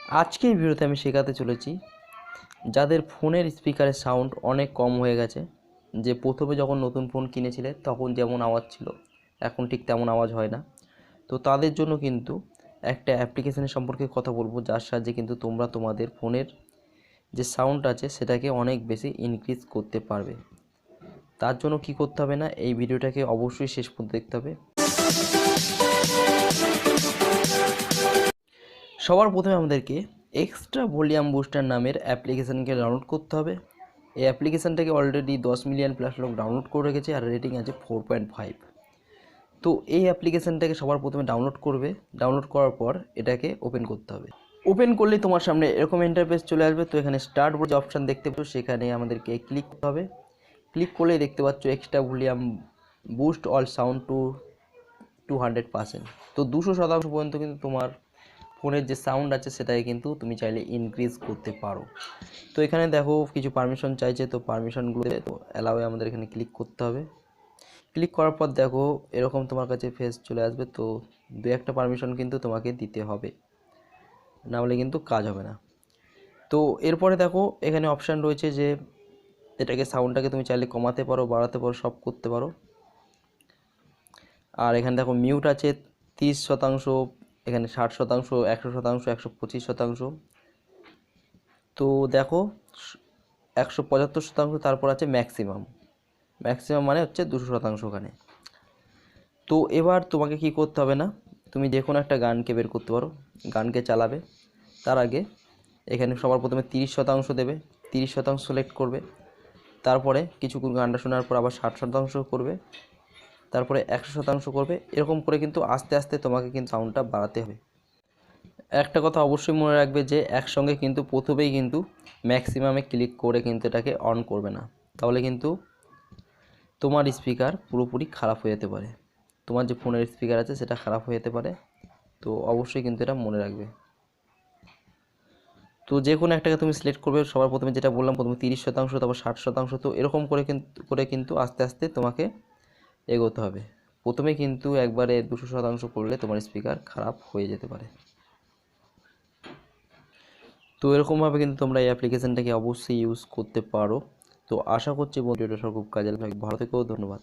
আজকের ভিডিওতে আমি শেখাতে চলেছি যাদের ফোনের স্পিকারের সাউন্ড অনেক কম হয়ে গেছে, যে প্রথমে যখন নতুন ফোন কিনেছিলে তখন যেমন আওয়াজ ছিল এখন ঠিক তেমন আওয়াজ হয় না। তো তাদের জন্য কিন্তু একটা অ্যাপ্লিকেশনের সম্পর্কে কথা বলবো, যার সাহায্যে কিন্তু তোমরা তোমাদের ফোনের যে সাউন্ড আছে সেটাকে অনেক বেশি ইনক্রিজ করতে পারবে। তার জন্য কি করতে হবে না, এই ভিডিওটাকে অবশ্যই শেষ পর্যন্ত দেখতে হবে। সবার প্রথমে আমাদেরকে এক্সট্রা ভলিউম বুস্টার নামের অ্যাপ্লিকেশানকে ডাউনলোড করতে হবে। এই অ্যাপ্লিকেশানটাকে অলরেডি 10 মিলিয়ন প্লাস লোক ডাউনলোড করে রেখেছে আর রেটিং আছে 4.5। তো এই অ্যাপ্লিকেশানটাকে সবার প্রথমে ডাউনলোড করবে। ডাউনলোড করার পর এটাকে ওপেন করতে হবে। ওপেন করলেই তোমার সামনে এরকম ইন্টারফেস চলে আসবে। তো এখানে স্টার্ট বলে যে অপশান দেখতে পাচ্ছ, সেখানে আমাদেরকে ক্লিক করতে হবে। ক্লিক করলেই দেখতে পাচ্ছ extra volume boost all sound to 200%। তো 200% পর্যন্ত কিন্তু তোমার ফোনের যে সাউন্ড আছে সেটাকে কিন্তু তুমি চাইলে ইনক্রিজ করতে পারো। তো এখানে দেখো কিছু পারমিশন চাইছে, তো পারমিশনগুলো তো অ্যালাউয়ে আমাদের এখানে ক্লিক করতে হবে। ক্লিক করার পর দেখো এরকম তোমার কাছে ফেস চলে আসবে। তো দু একটা পারমিশন কিন্তু তোমাকে দিতে হবে, না হলে কিন্তু কাজ হবে না। তো এরপরে দেখো এখানে অপশান রয়েছে যে এটাকে সাউন্ডটাকে তুমি চাইলে কমাতে পারো, বাড়াতে পারো, সব করতে পারো। আর এখানে দেখো মিউট আছে 30%, এখানে 60%, 100%, 125%। তো দেখো 175%, তারপর আছে ম্যাক্সিমাম। ম্যাক্সিমাম মানে হচ্ছে 200% ওখানে। তো এবার তোমাকে কি করতে হবে না, তুমি যে কোনো একটা গানকে বের করতে পারো, গানকে চালাবে। তার আগে এখানে সবার প্রথমে 30% দেবে, 30% সিলেক্ট করবে। তারপরে কিছুক্ষণ গানটা শোনার পর আবার 60% করবে, তারপরে 100% করবে। এরকম করে কিন্তু আস্তে আস্তে তোমাকে কিন্তু সাউন্ডটা বাড়াতে হবে। একটা কথা অবশ্যই মনে রাখবে যে একসঙ্গে কিন্তু প্রথমেই কিন্তু ম্যাক্সিমামে ক্লিক করে কিন্তু এটাকে অন করবে না, তাহলে কিন্তু তোমার স্পিকার পুরোপুরি খারাপ হয়ে যেতে পারে। তোমার যে ফোনের স্পিকার আছে সেটা খারাপ হয়ে যেতে পারে। তো অবশ্যই কিন্তু এটা মনে রাখবে। তো যে কোনো একটাকে তুমি সিলেক্ট করবে। সবার প্রথমে যেটা বললাম, প্রথমে 30%, তারপর 60%। তো এরকম করে কিন্তু আস্তে আস্তে তোমাকে এগোতে হবে। প্রথমে কিন্তু একবারে 200% করলে তোমার স্পিকার খারাপ হয়ে যেতে পারে। তো এরকমভাবে কিন্তু তোমরা এই অ্যাপ্লিকেশানটাকে অবশ্যই ইউজ করতে পারো। তো আশা করছি ভিডিওটা সব খুব কাজে লাগবে। ভালো থেকো, ধন্যবাদ।